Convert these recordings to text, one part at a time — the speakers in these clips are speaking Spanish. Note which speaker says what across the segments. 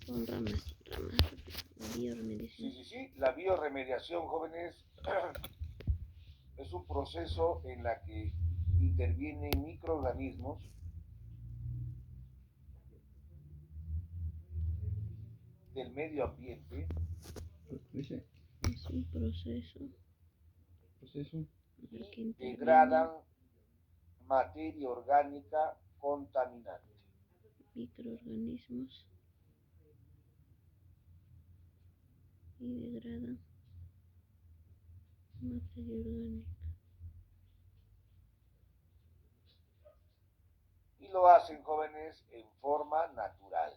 Speaker 1: Con ramas, la bioremediación.
Speaker 2: Sí. La bioremediación, jóvenes, es un proceso en la que intervienen microorganismos del medio ambiente.
Speaker 1: Es un proceso en el que
Speaker 2: Y
Speaker 1: intervienen
Speaker 2: degradan materia orgánica contaminante.
Speaker 1: microorganismos y degradan materia orgánica.
Speaker 2: Y lo hacen, jóvenes, en forma natural.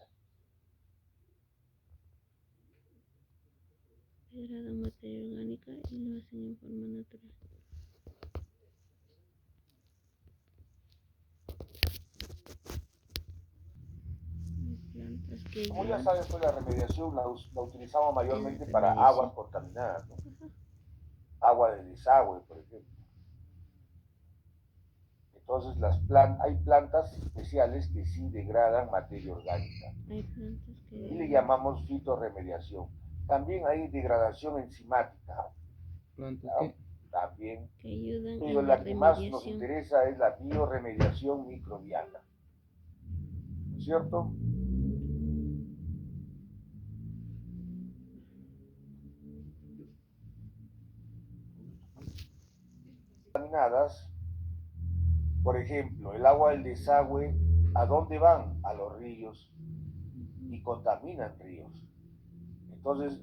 Speaker 1: Degradan materia orgánica y lo hacen en forma natural. Plantas que
Speaker 2: Como ya
Speaker 1: llevan
Speaker 2: saben, pues la remediación la utilizamos mayormente para
Speaker 1: remediación.
Speaker 2: aguas contaminadas, ¿no? Agua de desagüe, por ejemplo. Entonces hay plantas especiales que sí degradan materia orgánica.
Speaker 1: Hay plantas que
Speaker 2: Y le llamamos fitorremediación. También hay degradación enzimática.
Speaker 3: ¿Plantas
Speaker 2: ¿no?
Speaker 3: qué?
Speaker 2: También.
Speaker 1: que ayudan
Speaker 2: Pero
Speaker 1: en la
Speaker 2: la que más nos
Speaker 1: remediación.
Speaker 2: interesa es la bioremediación microbiana. ¿No es cierto? Contaminadas, por ejemplo, el agua del desagüe, ¿a dónde van? A los ríos y contaminan ríos. Entonces,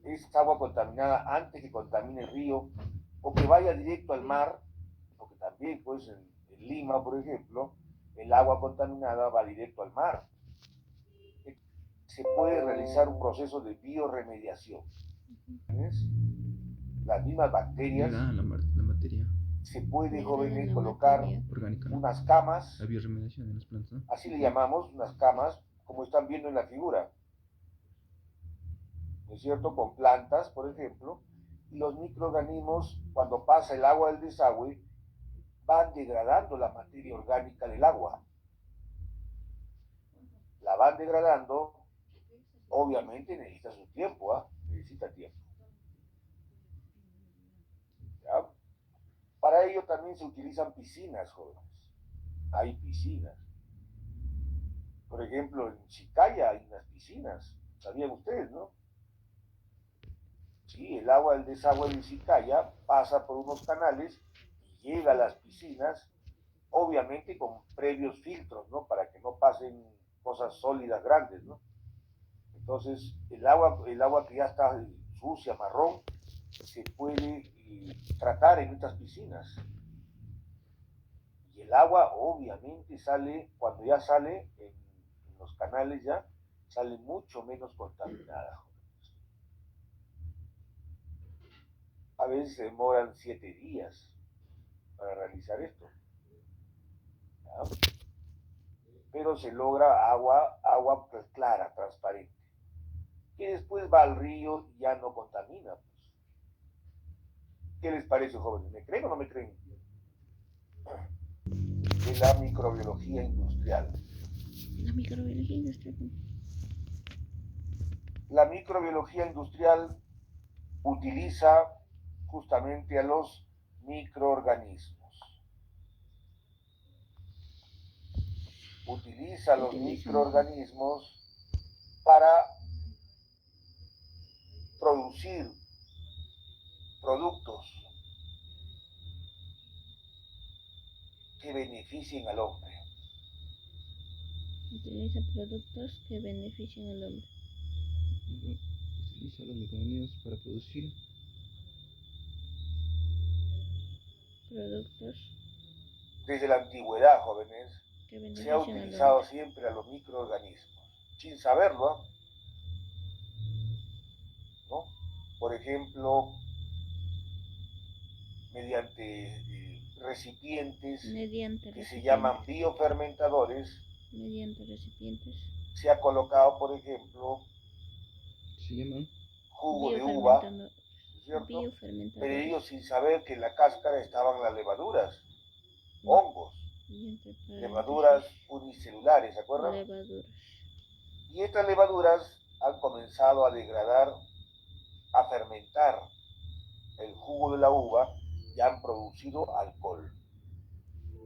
Speaker 2: esa agua contaminada, antes que contamine el río o que vaya directo al mar, porque también pues en Lima, por ejemplo, el agua contaminada va directo al mar. Se puede realizar un proceso de bioremediación. Las mismas bacterias,
Speaker 3: La materia
Speaker 2: se puede,
Speaker 1: Degradan
Speaker 2: jóvenes,
Speaker 1: la
Speaker 2: colocar
Speaker 1: materia
Speaker 3: orgánica, ¿no?
Speaker 2: unas camas,
Speaker 3: La bioremediación de las plantas, ¿no?
Speaker 2: así le llamamos, unas camas, como están viendo en la figura, ¿no es cierto? Con plantas, por ejemplo, y los microorganismos, cuando pasa el agua del desagüe, van degradando la materia orgánica del agua. La van degradando, obviamente necesita su tiempo, ¿ah? Necesita tiempo. ¿Ya? Para ello también se utilizan piscinas, jóvenes. Hay piscinas. Por ejemplo, en Chicaya hay unas piscinas. ¿Sabían ustedes, no? Sí, el agua del desagüe de Chicaya pasa por unos canales y llega a las piscinas, obviamente con previos filtros, ¿no? Para que no pasen cosas sólidas grandes, ¿no? Entonces, el agua que ya está sucia, marrón, se puede tratar en estas piscinas. Y el agua obviamente sale, cuando ya sale en los canales ya, sale mucho menos contaminada. A veces se demoran 7 días para realizar esto. ¿Ya? Pero se logra agua clara, transparente, que después va al río y ya no contamina. Pues. ¿Qué les parece, jóvenes? ¿Me creen o no me creen? De la microbiología industrial.
Speaker 1: La microbiología industrial.
Speaker 2: La microbiología industrial utiliza justamente a los microorganismos. Utiliza los microorganismos para producir productos que beneficien al hombre.
Speaker 1: Utiliza productos que beneficien al hombre.
Speaker 3: Utiliza los microorganismos para producir
Speaker 1: Productos
Speaker 2: Desde la antigüedad, jóvenes,
Speaker 1: que
Speaker 2: se ha
Speaker 1: benefician al
Speaker 2: utilizado
Speaker 1: hombre.
Speaker 2: siempre a los microorganismos, sin saberlo, ¿no? Por ejemplo, mediante recipientes que se llaman biofermentadores,
Speaker 1: Mediante recipientes.
Speaker 2: se ha colocado, por ejemplo,
Speaker 3: se llaman
Speaker 2: jugo de uva, ¿cierto? Pero
Speaker 1: Biofermentadores.
Speaker 2: ellos sin saber que en la cáscara estaban las levaduras, hongos, levaduras unicelulares, ¿se acuerdan?
Speaker 1: Levaduras.
Speaker 2: Y estas levaduras han comenzado a degradar, a fermentar el jugo de la uva y han producido alcohol.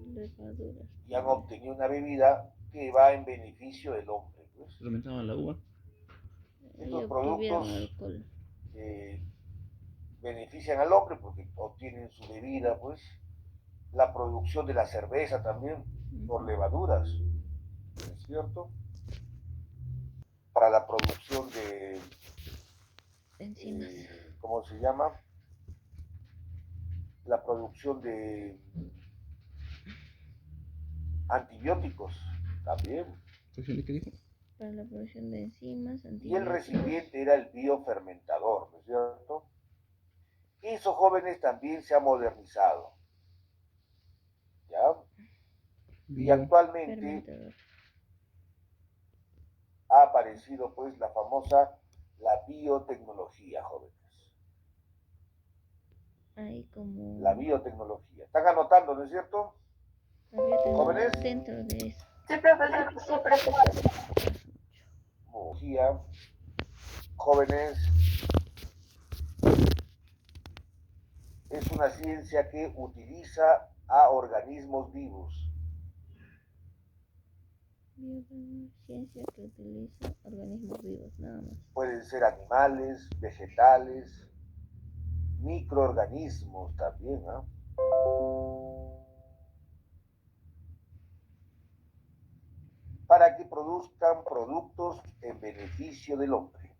Speaker 1: Levaduras.
Speaker 2: Y han obtenido una bebida que va en beneficio del hombre, pues.
Speaker 3: Fermentaba la uva.
Speaker 1: Y
Speaker 2: Estos
Speaker 1: obtuvieron
Speaker 2: productos
Speaker 1: alcohol.
Speaker 2: benefician al hombre porque obtienen su bebida, pues. La producción de la cerveza también por levaduras, ¿no es cierto? Para la producción de,
Speaker 1: Enzimas.
Speaker 2: ¿cómo se llama? La producción de antibióticos también.
Speaker 3: ¿Producción de qué dijo?
Speaker 1: Para la producción de enzimas,
Speaker 2: Y el
Speaker 1: antibióticos.
Speaker 2: recipiente era el biofermentador, ¿no es cierto? Esos jóvenes también se ha modernizado, ¿ya? Y actualmente
Speaker 1: Fermentador.
Speaker 2: ha aparecido pues la famosa, la biotecnología, jóvenes.
Speaker 1: Hay como
Speaker 2: La biotecnología. ¿Están anotando, no es cierto?
Speaker 1: jóvenes
Speaker 2: ¿Jóvenes?
Speaker 1: dentro de eso.
Speaker 4: Sí, profesor, sí, profesor.
Speaker 2: Biología, jóvenes, es una ciencia que utiliza a organismos vivos.
Speaker 1: Ciencia que utiliza organismos vivos, nada más.
Speaker 2: Pueden ser animales, vegetales, microorganismos también, ¿ah? Para que produzcan productos en beneficio del hombre.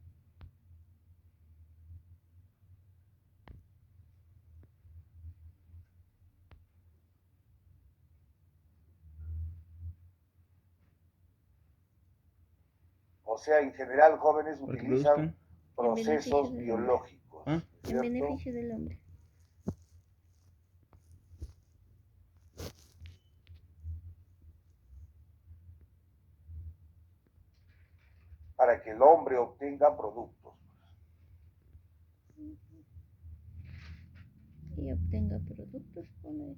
Speaker 2: O sea, en general, jóvenes
Speaker 3: Para que
Speaker 2: utilizan
Speaker 3: produzcan.
Speaker 2: procesos
Speaker 1: En beneficio del
Speaker 2: biológicos,
Speaker 3: Ah.
Speaker 2: ¿cierto?
Speaker 1: En beneficio del hombre.
Speaker 2: Para que el hombre obtenga productos.
Speaker 1: Y obtenga productos, pone.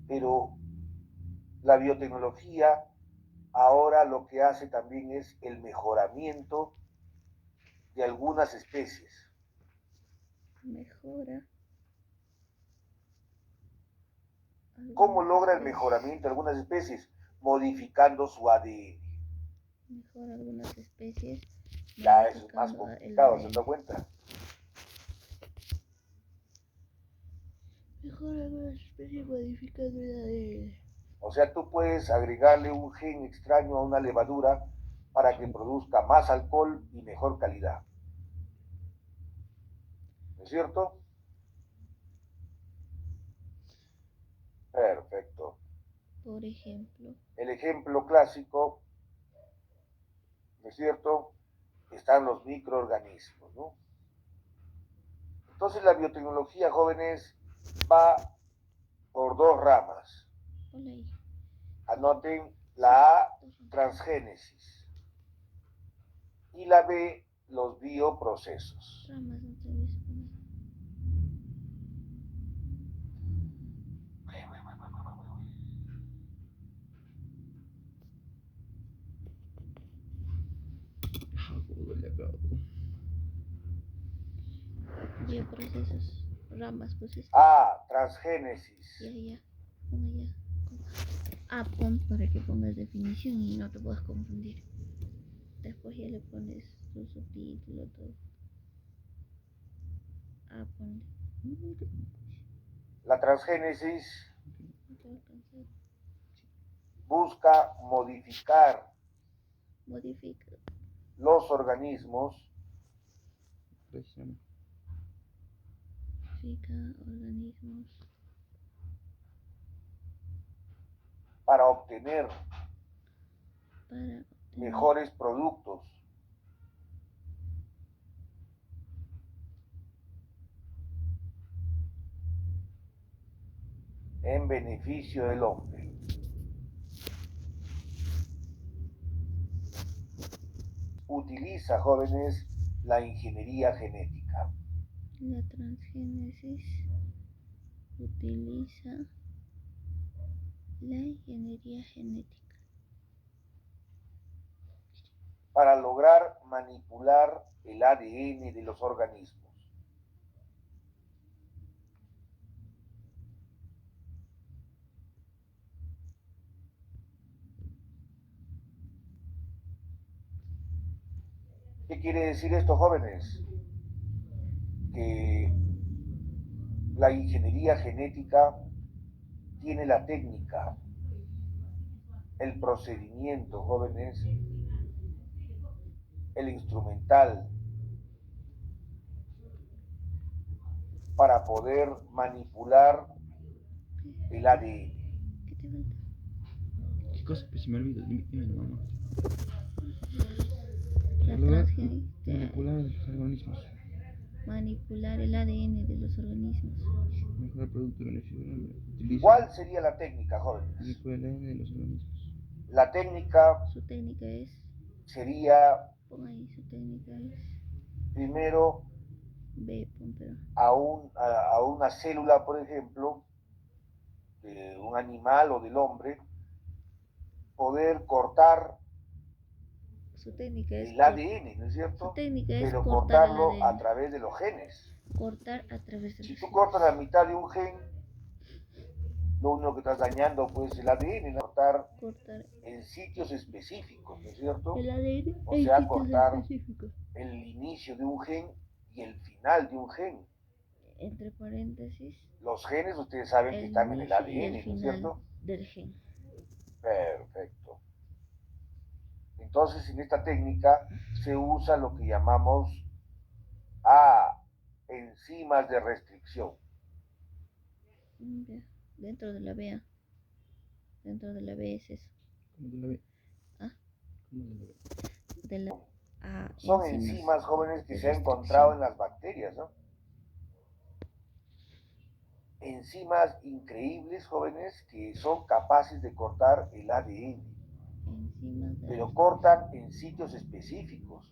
Speaker 2: Pero la biotecnología ahora lo que hace también es el mejoramiento de algunas especies.
Speaker 1: Mejora.
Speaker 2: ¿Cómo logra el
Speaker 1: especies.
Speaker 2: mejoramiento de algunas especies? Modificando su ADN.
Speaker 1: Mejora algunas especies.
Speaker 2: Ya eso es más
Speaker 1: modificando
Speaker 2: complicado,
Speaker 1: el
Speaker 2: ¿se da cuenta?
Speaker 1: Mejora algunas especies modificando el ADN.
Speaker 2: O sea, tú puedes agregarle un gen extraño a una levadura para que produzca más alcohol y mejor calidad. ¿No es cierto? Perfecto.
Speaker 1: Por ejemplo.
Speaker 2: El ejemplo clásico, ¿no es cierto? Están los microorganismos, ¿no? Entonces la biotecnología, jóvenes, va por dos ramas.
Speaker 1: Ponle ahí.
Speaker 2: Anoten la A, transgénesis, y la B, los bioprocesos.
Speaker 1: Ramas, no te olvides poner.
Speaker 3: Joder, ya acabo.
Speaker 1: Bioprocesos. Ramas, pues esto.
Speaker 2: A, transgénesis.
Speaker 1: Ya. Pon allá. Pon para que pongas definición y no te puedas confundir. Después ya le pones tu subtítulo, todo. Ponle.
Speaker 2: La transgénesis
Speaker 1: No te va a alcanzar.
Speaker 2: busca modificar
Speaker 1: Modifica.
Speaker 2: los organismos
Speaker 3: Registrame.
Speaker 1: Modifica organismos.
Speaker 2: para obtener
Speaker 1: Para
Speaker 2: mejores productos. En beneficio del hombre. Utiliza, jóvenes, la ingeniería genética.
Speaker 1: la transgénesis utiliza la ingeniería genética
Speaker 2: para lograr manipular el ADN de los organismos. ¿Qué quiere decir esto, jóvenes? Que la ingeniería genética tiene la técnica, el procedimiento, jóvenes, el instrumental para poder manipular el ADN.
Speaker 1: ¿Qué te falta?
Speaker 3: ¿Qué cosa? Pues se me olvidó. Dímelo, mamá.
Speaker 1: La
Speaker 3: Lograr
Speaker 1: transgenesia.
Speaker 3: manipular los organismos.
Speaker 1: Manipular el ADN de los organismos.
Speaker 3: Mejorar productos de beneficio. Utiliza
Speaker 2: ¿Cuál sería la técnica, jóvenes?
Speaker 3: manipular el ADN de los organismos.
Speaker 2: La técnica
Speaker 1: Su técnica es.
Speaker 2: sería
Speaker 1: Pon ahí, su técnica es.
Speaker 2: primero
Speaker 1: Ve, pon, pero.
Speaker 2: a una célula, por ejemplo, de un animal o del hombre, poder cortar
Speaker 1: Su técnica es.
Speaker 2: el ADN, ¿no es
Speaker 1: Su
Speaker 2: cierto?
Speaker 1: técnica es
Speaker 2: Pero
Speaker 1: cortar el
Speaker 2: cortarlo a
Speaker 1: ADN.
Speaker 2: través de los genes.
Speaker 1: Cortar a través de
Speaker 2: Si
Speaker 1: los
Speaker 2: tú
Speaker 1: genes.
Speaker 2: cortas la mitad de un gen, lo único que estás dañando pues el ADN, ¿no? Cortar
Speaker 1: Cortar
Speaker 2: en sitios específicos, ¿no es cierto?
Speaker 1: el ADN
Speaker 2: O
Speaker 1: en
Speaker 2: sea,
Speaker 1: sitios
Speaker 2: cortar
Speaker 1: específicos.
Speaker 2: el inicio de un gen y el final de un gen.
Speaker 1: Entre paréntesis.
Speaker 2: Los genes, ustedes saben que
Speaker 1: El
Speaker 2: están en el
Speaker 1: inicio y el
Speaker 2: ADN, ¿no es
Speaker 1: final
Speaker 2: cierto?
Speaker 1: del gen.
Speaker 2: Perfecto. Entonces, en esta técnica se usa lo que llamamos enzimas de restricción.
Speaker 1: Ya. Dentro de la vea. Dentro de la B es eso.
Speaker 3: ¿Cómo de la B?
Speaker 1: ¿Ah?
Speaker 3: ¿Cómo de la B?
Speaker 1: De la A.
Speaker 2: Son enzimas jóvenes que se han encontrado en las bacterias, ¿no? Enzimas increíbles, jóvenes, que son capaces de cortar el ADN,
Speaker 1: Enzimas de
Speaker 2: pero cortan en sitios específicos.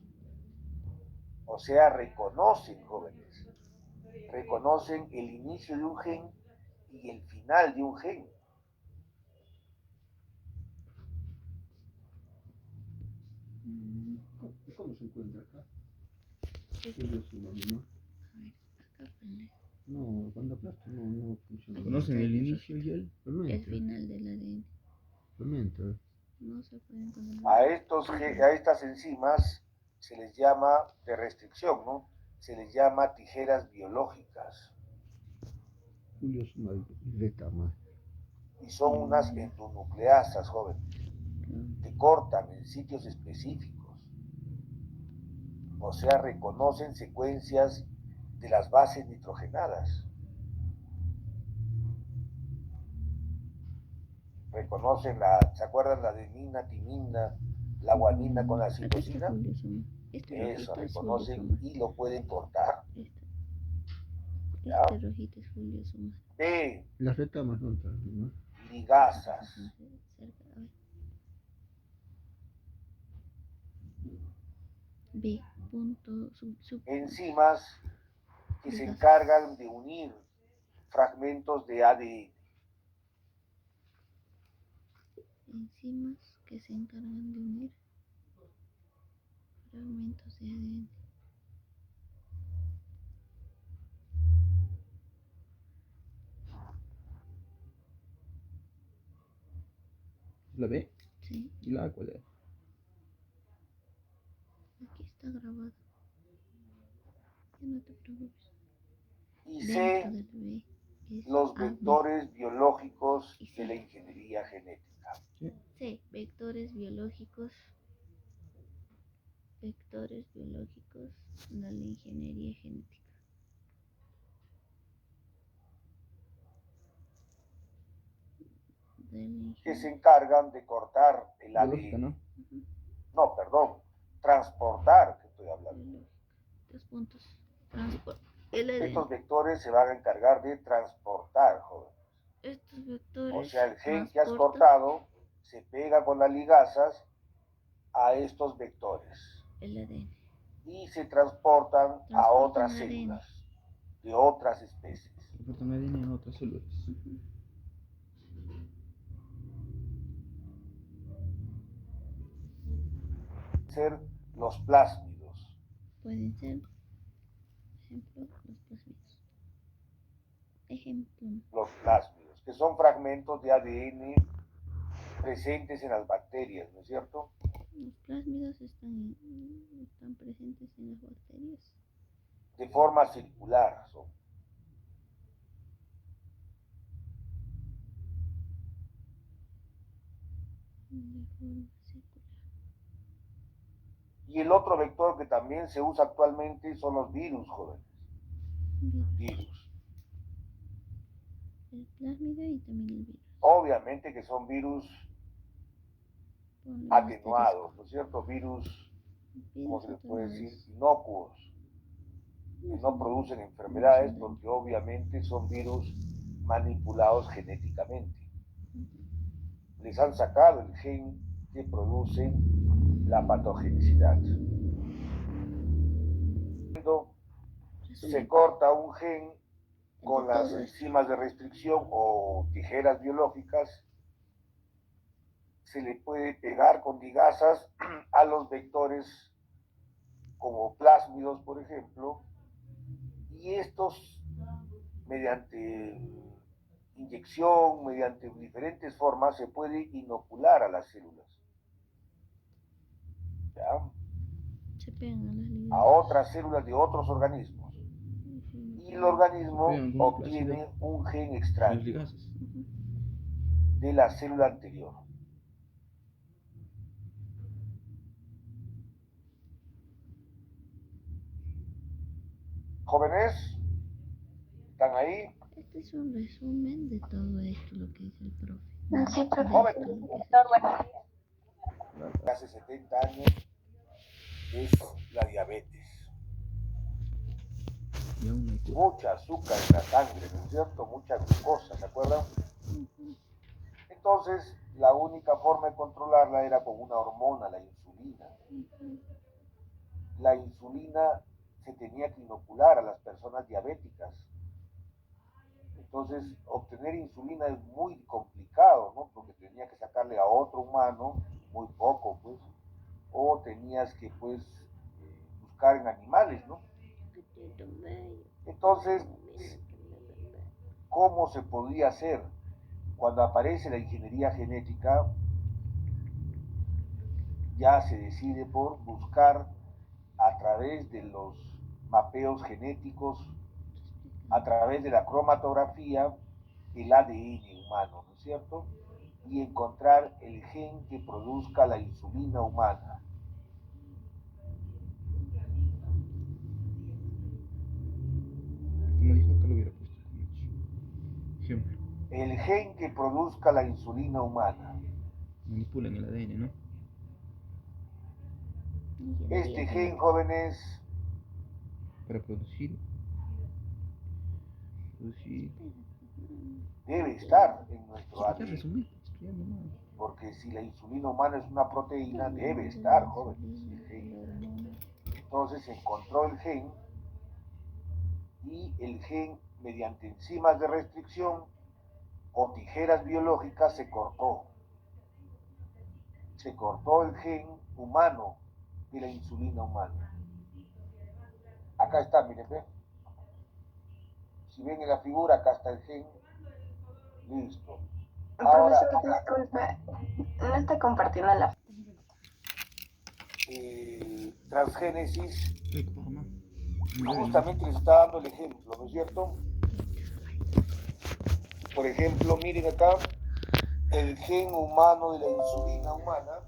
Speaker 2: O sea, reconocen, jóvenes, reconocen el inicio de un gen y el final de un gen.
Speaker 3: ¿Cómo se encuentra acá?
Speaker 1: ¿Qué?
Speaker 3: ¿Qué es su mamá?
Speaker 1: A ver, acá ponle.
Speaker 3: No, cuando aplasto no funciona. ¿Conocen el inicio y el
Speaker 1: El final del ADN.
Speaker 3: fermento?
Speaker 1: No se puede
Speaker 2: A,
Speaker 1: encontrar.
Speaker 2: a estas enzimas se les llama de restricción, ¿no? Se les llama tijeras biológicas
Speaker 3: Julio Sumario y Retama.
Speaker 2: y son unas endonucleasas, jóvenes, que cortan en sitios específicos. O sea, reconocen secuencias de las bases nitrogenadas. Reconocen ¿se acuerdan la adenina, timina, la guanina con la
Speaker 1: Aquí está
Speaker 2: citosina?
Speaker 1: Julio Soma. Este
Speaker 2: Eso,
Speaker 1: rojito es Julio
Speaker 2: reconocen
Speaker 1: Soma.
Speaker 2: y lo pueden cortar. ¿Ya?
Speaker 1: Este rojito es Julio Soma.
Speaker 2: B,
Speaker 3: Las retamas no entran, ¿no?
Speaker 2: ligazas.
Speaker 1: Cerca, a ver. B. Punto.
Speaker 2: Enzimas que se
Speaker 1: Ligazas.
Speaker 2: encargan de unir fragmentos de ADN.
Speaker 1: Enzimas que se encargan de unir fragmentos de ADN.
Speaker 3: ¿La B?
Speaker 1: Sí,
Speaker 3: ¿Y la A cuál es?
Speaker 1: aquí está grabado. Ya no te preocupes.
Speaker 2: Y
Speaker 1: Dentro
Speaker 2: C,
Speaker 1: del B es
Speaker 2: los
Speaker 1: A, B.
Speaker 2: vectores biológicos
Speaker 1: Y
Speaker 2: de
Speaker 1: C.
Speaker 2: la ingeniería genética.
Speaker 1: C. Vectores biológicos. Vectores biológicos de la ingeniería genética.
Speaker 2: Que se encargan de cortar el
Speaker 3: Biológica,
Speaker 2: ADN.
Speaker 3: ¿no?
Speaker 2: No, perdón, transportar, que estoy hablando.
Speaker 1: 3 puntos. Transporte. El ADN.
Speaker 2: Estos vectores se van a encargar de transportar, jóvenes.
Speaker 1: Estos vectores.
Speaker 2: O sea, el gen que has
Speaker 1: transportan
Speaker 2: cortado se pega con las ligazas a estos vectores
Speaker 1: el ADN.
Speaker 2: y se transportan a
Speaker 1: Transportan
Speaker 2: otras
Speaker 1: el ADN.
Speaker 2: células de otras especies.
Speaker 3: Transportan ADN a otras células.
Speaker 2: Ser los plásmidos.
Speaker 1: Pueden ser, ejemplo, los plásmidos. Ejemplo,
Speaker 2: Los plásmidos, que son fragmentos de ADN presentes en las bacterias, ¿no es cierto?
Speaker 1: los plásmidos están presentes en las bacterias.
Speaker 2: De forma circular son.
Speaker 1: De forma circular.
Speaker 2: Y el otro vector que también se usa actualmente son los virus, jóvenes. Virus.
Speaker 1: El plásmido y también el virus.
Speaker 2: Obviamente que son virus
Speaker 1: Ponle
Speaker 2: atenuados, ¿no es cierto? Virus, ¿cómo
Speaker 1: virus
Speaker 2: se les puede
Speaker 1: atenuados.
Speaker 2: decir? Inocuos, que no producen enfermedades porque obviamente son virus manipulados genéticamente. Les han sacado el gen que produce la patogenicidad. Cuando se corta un gen con las enzimas de restricción o tijeras biológicas, se le puede pegar con ligasas a los vectores como plásmidos, por ejemplo, y estos, mediante inyección, mediante diferentes formas, se puede inocular a las células. ¿Ya?
Speaker 1: Se pegan a las ligas.
Speaker 2: A otras células de otros organismos. Y el organismo obtiene un gen extraño de la célula anterior. ¿Jóvenes? ¿Están ahí?
Speaker 1: Este es un resumen de todo esto, lo que dice el profe.
Speaker 4: Sí, profe.
Speaker 2: Jóvenes.
Speaker 4: Doctor, buenos días.
Speaker 2: Hace 70 años es la diabetes. Mucha azúcar en la sangre, ¿no es cierto? Mucha glucosa, ¿se acuerdan? Entonces, la única forma de controlarla era con una hormona, la insulina. La insulina se tenía que inocular a las personas diabéticas. Entonces, obtener insulina es muy complicado, ¿no? Porque tenía que sacarle a otro humano, muy poco, pues, o tenías que, pues, buscar en animales, ¿no? Entonces, ¿cómo se podía hacer? Cuando aparece la ingeniería genética, ya se decide por buscar a través de los mapeos genéticos, a través de la cromatografía, el ADN humano, ¿no es cierto? Y encontrar el gen que produzca la insulina humana.
Speaker 3: Como dijo, acá lo hubiera puesto como ejemplo.
Speaker 2: El gen que produzca la insulina humana.
Speaker 3: Manipulan el ADN, ¿no?
Speaker 2: Este gen, jóvenes,
Speaker 3: Para producir
Speaker 2: debe estar en nuestro
Speaker 3: ya
Speaker 2: ADN.
Speaker 3: resumí,
Speaker 2: Porque si la insulina humana es una proteína, debe estar, jóvenes, el gen. Entonces se encontró el gen y el gen, mediante enzimas de restricción o tijeras biológicas, se cortó. Se cortó el gen humano de la insulina humana. Acá está, miren, ¿ve? Si ven en la figura, acá está el gen. Listo. Ahora,
Speaker 4: Profesor, disculpe, no está compartiendo la...
Speaker 2: transgénesis,
Speaker 3: mamá.
Speaker 2: justamente les está dando el ejemplo, ¿no es cierto? Por ejemplo, miren acá, el gen humano de la insulina humana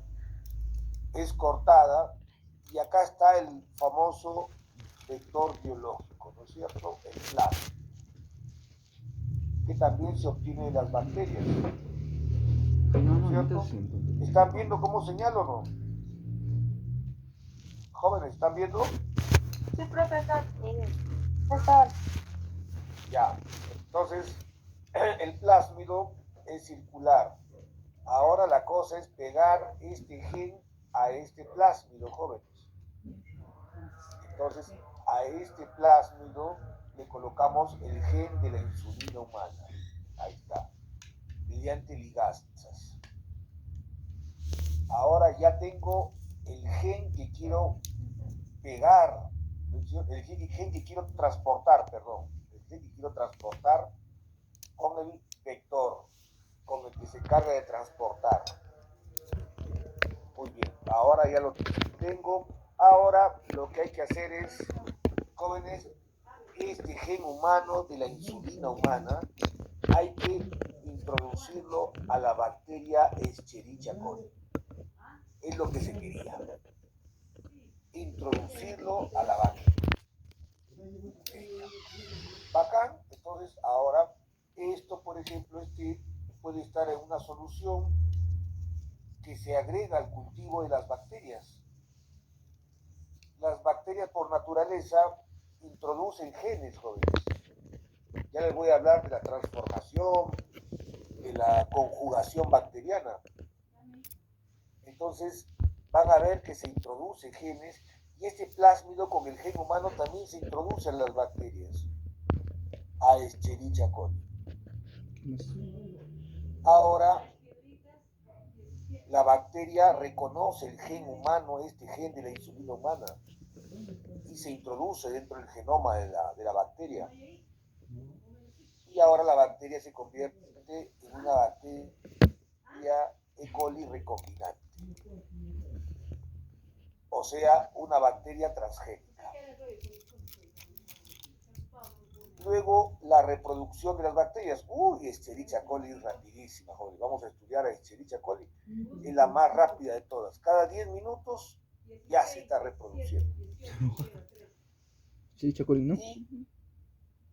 Speaker 2: es cortada y acá está el famoso vector biológico, ¿no es cierto? El plasma, que también se obtiene de las bacterias, ¿no es cierto? ¿Están viendo cómo señalo o no? Jóvenes, ¿están viendo?
Speaker 4: Sí, profesor. Profesor.
Speaker 2: Ya, entonces el plásmido es circular. Ahora la cosa es pegar este gen a este plásmido, jóvenes. Entonces a este plásmido le colocamos el gen de la insulina humana. Ahí está, mediante ligasas. Ahora ya tengo el gen que que quiero pegar, el gen que quiero transportar, perdón, el gen que quiero transportar con el vector, con el que se encarga de transportar. Muy bien, ahora ya lo tengo. Ahora lo que hay que hacer es, jóvenes, este gen humano de la insulina humana hay que introducirlo a la bacteria Escherichia coli. Es lo que se quería. Introducirlo a la bacteria. Bacán. Entonces ahora esto, por ejemplo, puede estar en una solución que se agrega al cultivo de las bacterias. Las bacterias por naturaleza introducen genes, jóvenes. Ya les voy a hablar de la transformación, de la conjugación bacteriana. Entonces van a ver que se introduce genes y este plásmido con el gen humano también se introduce en las bacterias a Escherichia coli. Ahora la bacteria reconoce el gen humano, este gen de la insulina humana, y se introduce dentro del genoma de la bacteria. Y ahora la bacteria se convierte en una bacteria E. coli recombinante. O sea, una bacteria transgénica. Luego, la reproducción de las bacterias. Uy, Escherichia coli es rapidísima, joven. Vamos a estudiar a Escherichia coli. Es la más rápida de todas. Cada 10 minutos ya se está reproduciendo.
Speaker 3: Escherichia coli, ¿no?
Speaker 2: Y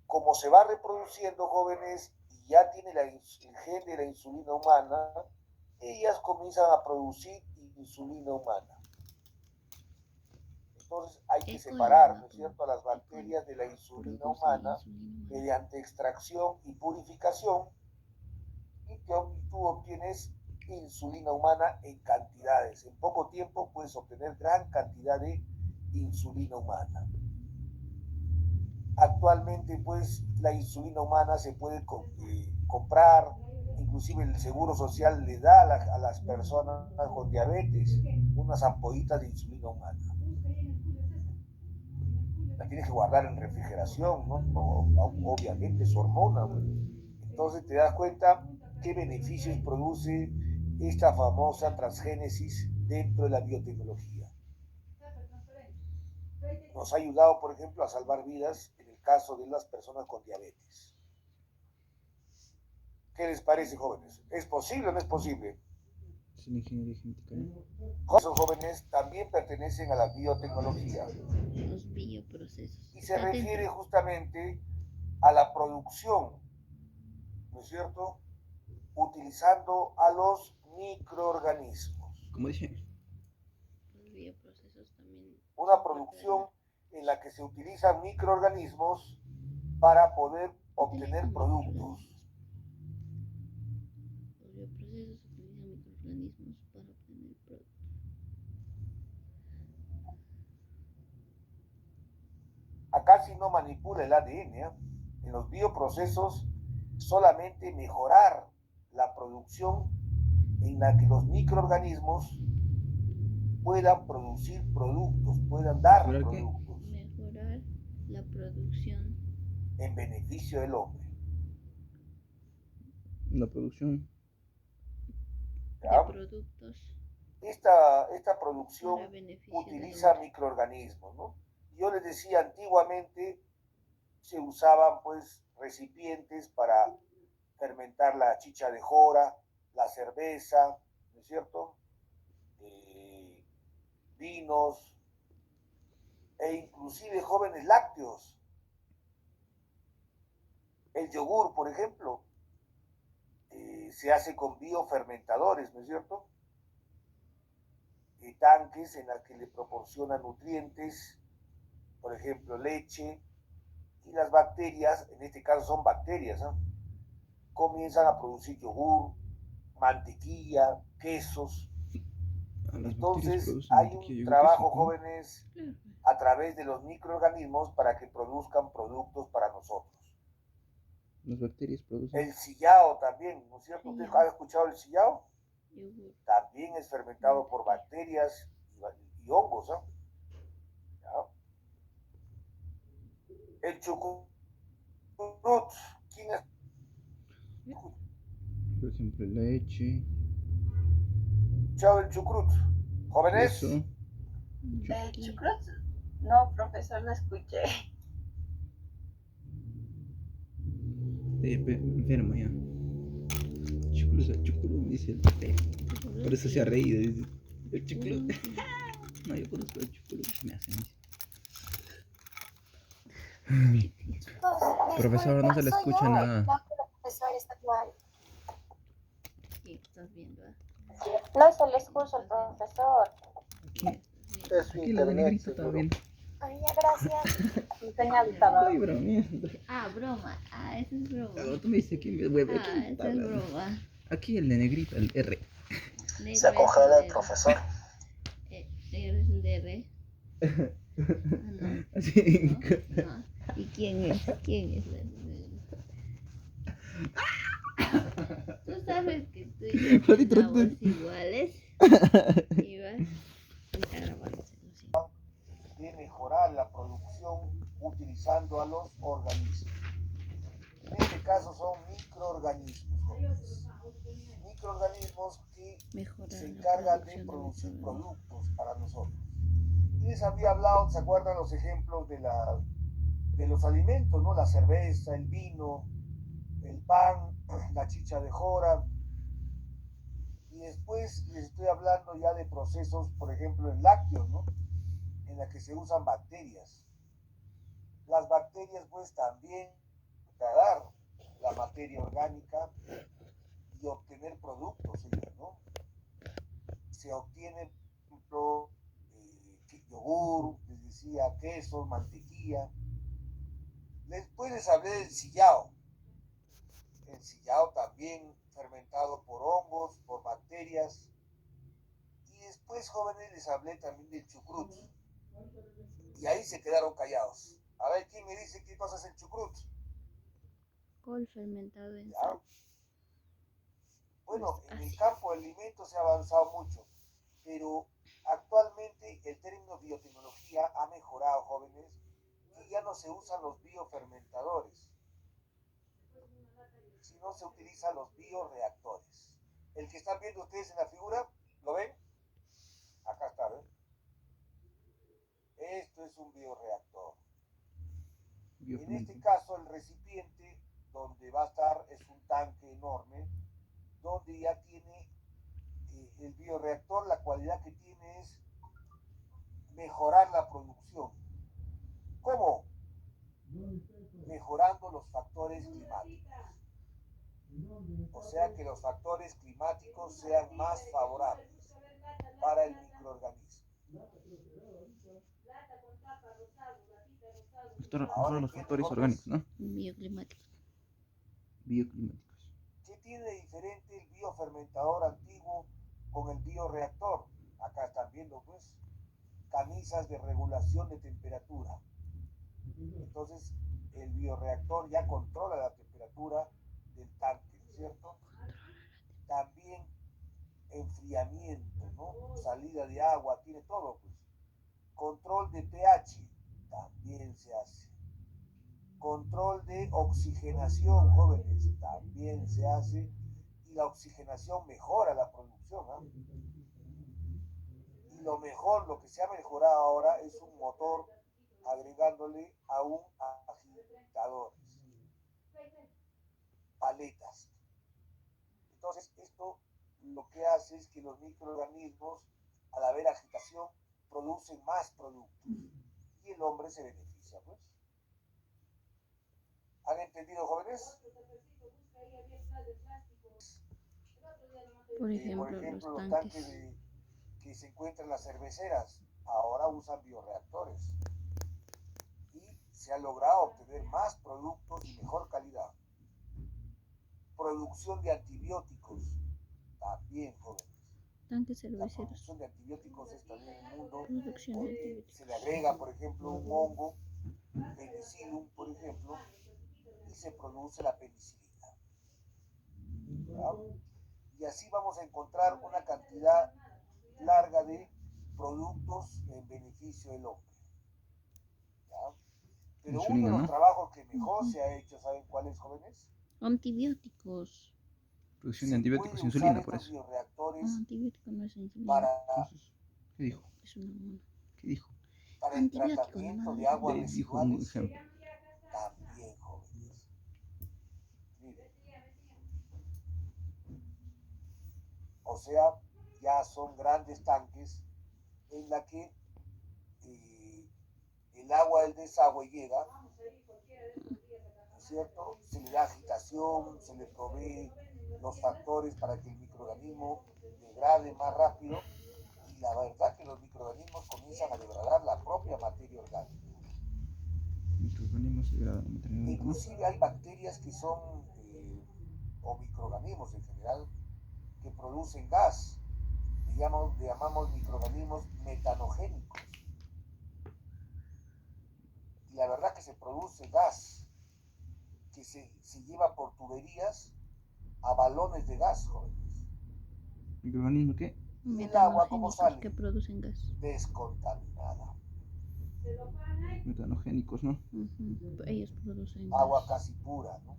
Speaker 2: como se va reproduciendo, jóvenes, y ya tiene el gen de la insulina humana, ellas comienzan a producir insulina humana. Entonces hay que separar, ¿no es cierto?, a las bacterias de la insulina humana mediante extracción y purificación, y tú obtienes insulina humana en cantidades. En poco tiempo puedes obtener gran cantidad de insulina humana. Actualmente, pues, la insulina humana se puede comprar, inclusive el Seguro Social le da a las personas con diabetes unas ampollitas de insulina humana. La tienes que guardar en refrigeración, ¿no? Obviamente es hormona. Entonces te das cuenta qué beneficios produce esta famosa transgénesis dentro de la biotecnología. Nos ha ayudado, por ejemplo, a salvar vidas en el caso de las personas con diabetes. ¿Qué les parece, jóvenes? ¿Es posible o no es posible?
Speaker 3: Es la ingeniería genética, ¿no?
Speaker 2: Esos jóvenes también pertenecen a la biotecnología.
Speaker 1: Los bioprocesos.
Speaker 2: Y se refiere justamente a la producción, ¿no es cierto?, utilizando a los microorganismos.
Speaker 3: Como dije.
Speaker 1: Los bioprocesos también.
Speaker 2: Una producción en la que se utilizan microorganismos para poder obtener productos.
Speaker 1: Los bioprocesos utilizan microorganismos para obtener productos.
Speaker 2: Acá si no manipula el ADN, ¿eh? En los bioprocesos solamente mejorar la producción en la que los microorganismos puedan producir productos, puedan dar
Speaker 3: ¿Mejorar
Speaker 2: productos.
Speaker 1: Mejorar la producción
Speaker 2: en beneficio del hombre.
Speaker 3: La producción.
Speaker 2: ¿Ya?
Speaker 1: de productos
Speaker 2: Esta producción
Speaker 1: para beneficio
Speaker 2: utiliza microorganismos, ¿no? Yo les decía, antiguamente se usaban pues recipientes para fermentar la chicha de jora, la cerveza, ¿no es cierto? Vinos e inclusive jóvenes lácteos. El yogur, por ejemplo, se hace con biofermentadores, ¿no es cierto? Tanques en los que le proporcionan nutrientes, por ejemplo, leche, y las bacterias, en este caso son bacterias, ¿no?, comienzan a producir yogur, mantequilla, quesos. Entonces hay un trabajo, jóvenes, a través de los microorganismos para que produzcan productos para nosotros.
Speaker 3: Las bacterias producen.
Speaker 2: El sillao también, ¿no es cierto? ¿Usted ha escuchado el sillao?
Speaker 1: yogur.
Speaker 2: También es fermentado por bacterias y hongos, ¿no? chucrut. ¿Quién es?
Speaker 3: Por ejemplo, leche,
Speaker 2: Chao el chucrut. Jóvenes,
Speaker 3: queso,
Speaker 4: ¿Chucrut? No, profesor, no escuché.
Speaker 3: enfermo ya. Chucrut, dice el Pepe. Por eso se ha reído, dice. El chucrut. No, yo conozco el chucrut, me hacen. Profesor, no se le escucha nada.
Speaker 4: Profesor, está mal.
Speaker 1: ¿Qué estás viendo?
Speaker 4: No se le escucha al profesor.
Speaker 3: Aquí,
Speaker 2: es su
Speaker 3: aquí la de
Speaker 2: internet,
Speaker 3: negrito está
Speaker 2: seguro.
Speaker 3: bien.
Speaker 4: Ay, ya, gracias. Mi señal estaba.
Speaker 3: Estoy bromeando.
Speaker 1: Ah, broma. Ah, esa es broma.
Speaker 3: Luego tú me dices quién me hueve.
Speaker 1: Ah, esa es broma.
Speaker 3: Aquí el de negrito, el R.
Speaker 1: Negro
Speaker 4: Se
Speaker 1: es
Speaker 4: congela el
Speaker 1: de-
Speaker 4: profesor.
Speaker 1: Negro es el de R. Ah, no.
Speaker 3: Así.
Speaker 1: No. ¿Y quién es? ¿Quién es el? Tú sabes que tú y yo
Speaker 3: Ratito,
Speaker 1: pensamos
Speaker 3: ratito.
Speaker 1: iguales. Y vas a grabarse, lo siento.
Speaker 2: De mejorar la producción utilizando a los organismos. En este caso son microorganismos. Jóvenes. Microorganismos que
Speaker 1: Mejorar
Speaker 2: se
Speaker 1: la
Speaker 2: encargan de
Speaker 1: producción
Speaker 2: producir
Speaker 1: de
Speaker 2: productos para nosotros. Y les había hablado, ¿se acuerdan los ejemplos de los alimentos, ¿no? La cerveza, el vino, el pan, la chicha de jora. Y después les estoy hablando ya de procesos, por ejemplo, en lácteos, ¿no? En la que se usan bacterias. Las bacterias pues también dar la materia orgánica y obtener productos, ¿no? Se obtiene, por ejemplo, yogur, les decía, queso, mantequilla. Después les hablé del sillao. El sillao también fermentado por hongos, por bacterias. Y después, jóvenes, les hablé también del chucrut. Y ahí se quedaron callados. A ver, ¿quién me dice qué cosa es el chucrut?
Speaker 1: Col fermentado en
Speaker 2: ¿Ya?
Speaker 1: sal.
Speaker 2: Bueno, en el
Speaker 1: Así.
Speaker 2: campo del alimento se ha avanzado mucho, pero actualmente el término biotecnología ha mejorado, jóvenes, y ya no se usan los biofermentadores, sino se utilizan los bioreactores. El que están viendo ustedes en la figura, ¿lo ven? Acá está, ¿ven? Esto es un bioreactor. En este caso, el recipiente donde va a estar es un tanque enorme, donde ya tiene el bioreactor, la cualidad que tiene es mejorar la producción. ¿Cómo? Mejorando los factores climáticos. O sea, que los factores climáticos sean más favorables para el microorganismo.
Speaker 3: Mejorar los factores orgánicos, ¿no?
Speaker 1: Bioclimático.
Speaker 3: Bioclimáticos.
Speaker 2: ¿Qué tiene de diferente el biofermentador antiguo con el bioreactor? Acá están viendo, pues, camisas de regulación de temperatura. Entonces, el bioreactor ya controla la temperatura del tanque, ¿no es cierto? También enfriamiento, ¿no? Salida de agua, tiene todo, pues. Control de pH también se hace. Control de oxigenación, jóvenes, también se hace. Y la oxigenación mejora la producción, ¿eh? Y lo mejor, lo que se ha mejorado ahora es un motor agregándole aún agitadores, paletas. Entonces, esto lo que hace es que los microorganismos, al haber agitación, producen más productos y el hombre se beneficia, pues. ¿Han entendido, jóvenes?
Speaker 1: Por
Speaker 2: Por
Speaker 1: ejemplo,
Speaker 2: ejemplo,
Speaker 1: los
Speaker 2: los
Speaker 1: tanques.
Speaker 2: tanques que se encuentran en las cerveceras ahora usan bioreactores y se ha logrado obtener más productos y mejor calidad. Producción de antibióticos también, jóvenes.
Speaker 1: Tanques
Speaker 2: La
Speaker 1: cerveceros.
Speaker 2: producción de antibióticos es también un mundo
Speaker 1: Producción de
Speaker 2: donde
Speaker 1: antibióticos.
Speaker 2: se le agrega, por ejemplo, un hongo, penicillium, por ejemplo, y se produce la penicilina. ¿Ya? Y así vamos a encontrar una cantidad larga de productos en beneficio del hombre. ¿Ya? Pero uno de
Speaker 3: Insulina,
Speaker 2: los
Speaker 3: ¿no?
Speaker 2: trabajos que mejor se ha hecho, ¿saben cuáles, jóvenes?
Speaker 1: Antibióticos.
Speaker 3: Producción de
Speaker 2: Se
Speaker 3: antibióticos,
Speaker 2: puede usar
Speaker 3: insulina, por
Speaker 2: estos
Speaker 3: eso.
Speaker 2: bioreactores
Speaker 1: Antibiótico no es insulina.
Speaker 2: para,
Speaker 3: Entonces, ¿qué dijo?
Speaker 1: Es una mona.
Speaker 3: ¿Qué dijo?
Speaker 2: para el
Speaker 1: Antibiótico
Speaker 2: tratamiento
Speaker 1: nomás.
Speaker 2: de aguas
Speaker 3: Dijo un
Speaker 2: residuales.
Speaker 3: ejemplo.
Speaker 2: También, jóvenes. Miren, o sea, ya son grandes tanques en la que el agua del desagüe llega, ¿no es cierto? Se le da agitación, se le provee los factores para que el microorganismo degrade más rápido y la verdad que los microorganismos comienzan a degradar la propia materia orgánica.
Speaker 3: Microorganismos degradan la materia orgánica, ¿no?
Speaker 2: Inclusive hay bacterias que son, o microorganismos en general, que producen gas. Le llamamos microorganismos metanogénicos. Y la verdad que se produce gas que se lleva por tuberías a balones de gas, jóvenes.
Speaker 3: ¿Microorganismos qué?
Speaker 2: Y el agua, ¿cómo
Speaker 1: Metanogénicos
Speaker 2: sale?
Speaker 1: que producen gas.
Speaker 2: Descontaminada.
Speaker 3: Metanogénicos, ¿no?
Speaker 1: Ellos producen
Speaker 2: Agua
Speaker 1: gas.
Speaker 2: casi pura, ¿no?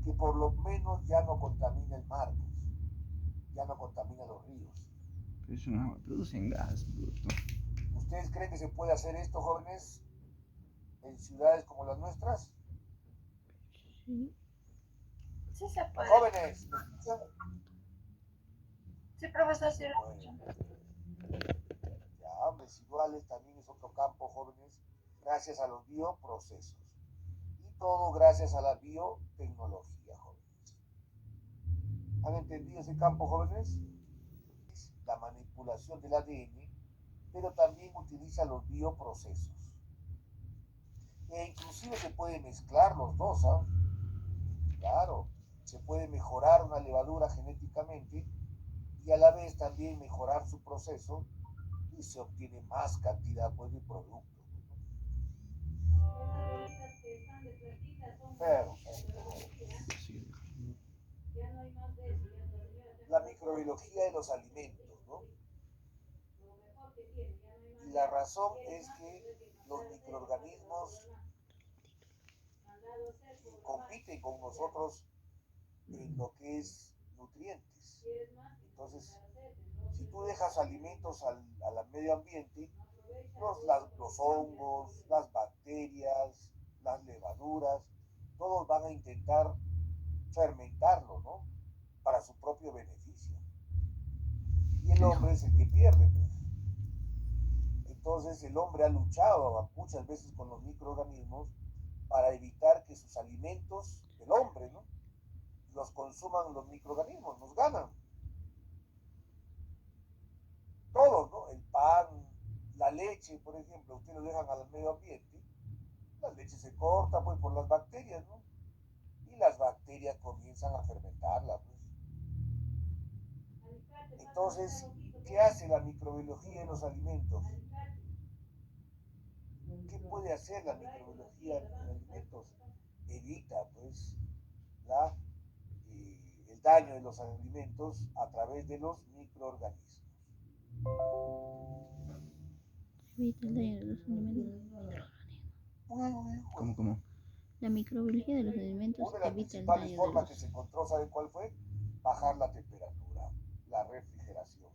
Speaker 2: Que por lo menos ya no contamina el mar, pues. Ya no contamina los ríos.
Speaker 3: Pero eso no, producen gas, bruto.
Speaker 2: ¿Ustedes creen que se puede hacer esto, jóvenes, en ciudades como las nuestras?
Speaker 1: Sí.
Speaker 4: Sí se puede.
Speaker 2: Jóvenes,
Speaker 4: Sí, profesor, sí.
Speaker 2: ya, residuales también es otro campo, jóvenes, gracias a los bioprocesos. Y todo gracias a la biotecnología, jóvenes. ¿Han entendido ese campo, jóvenes? La manipulación del ADN, pero también utiliza los bioprocesos. E inclusive se puede mezclar los dos, ¿sabes? Claro, se puede mejorar una levadura genéticamente y a la vez también mejorar su proceso y se obtiene más cantidad, pues, de producto. Perfecto.
Speaker 3: Sí,
Speaker 2: La microbiología de los alimentos, ¿no? Y la razón es que los microorganismos compiten con nosotros en lo que es nutrientes. Entonces, si tú dejas alimentos al medio ambiente, los hongos, las bacterias, las levaduras, todos van a intentar fermentarlo, ¿no? Para su propio beneficio. Y el hombre es el que pierde, pues. Entonces el hombre ha luchado muchas veces con los microorganismos para evitar que sus alimentos, el hombre, ¿no?, los consuman los microorganismos, nos ganan. Todos, ¿no? El pan, la leche, por ejemplo, ustedes lo dejan al medio ambiente, la leche se corta, pues, por las bacterias, ¿no? Y las bacterias comienzan a fermentarla, pues. Entonces, ¿qué hace la microbiología en los alimentos? ¿Qué puede hacer la microbiología en los alimentos? Evita, pues, el daño de los alimentos a través de los microorganismos.
Speaker 1: Evita el daño de los alimentos.
Speaker 3: ¿Cómo?
Speaker 1: La microbiología de los alimentos
Speaker 2: Una de las
Speaker 1: evita el
Speaker 2: principales
Speaker 1: daño de
Speaker 2: formas
Speaker 1: los...
Speaker 2: que se encontró, ¿saben cuál fue? Bajar la temperatura, la refrigeración.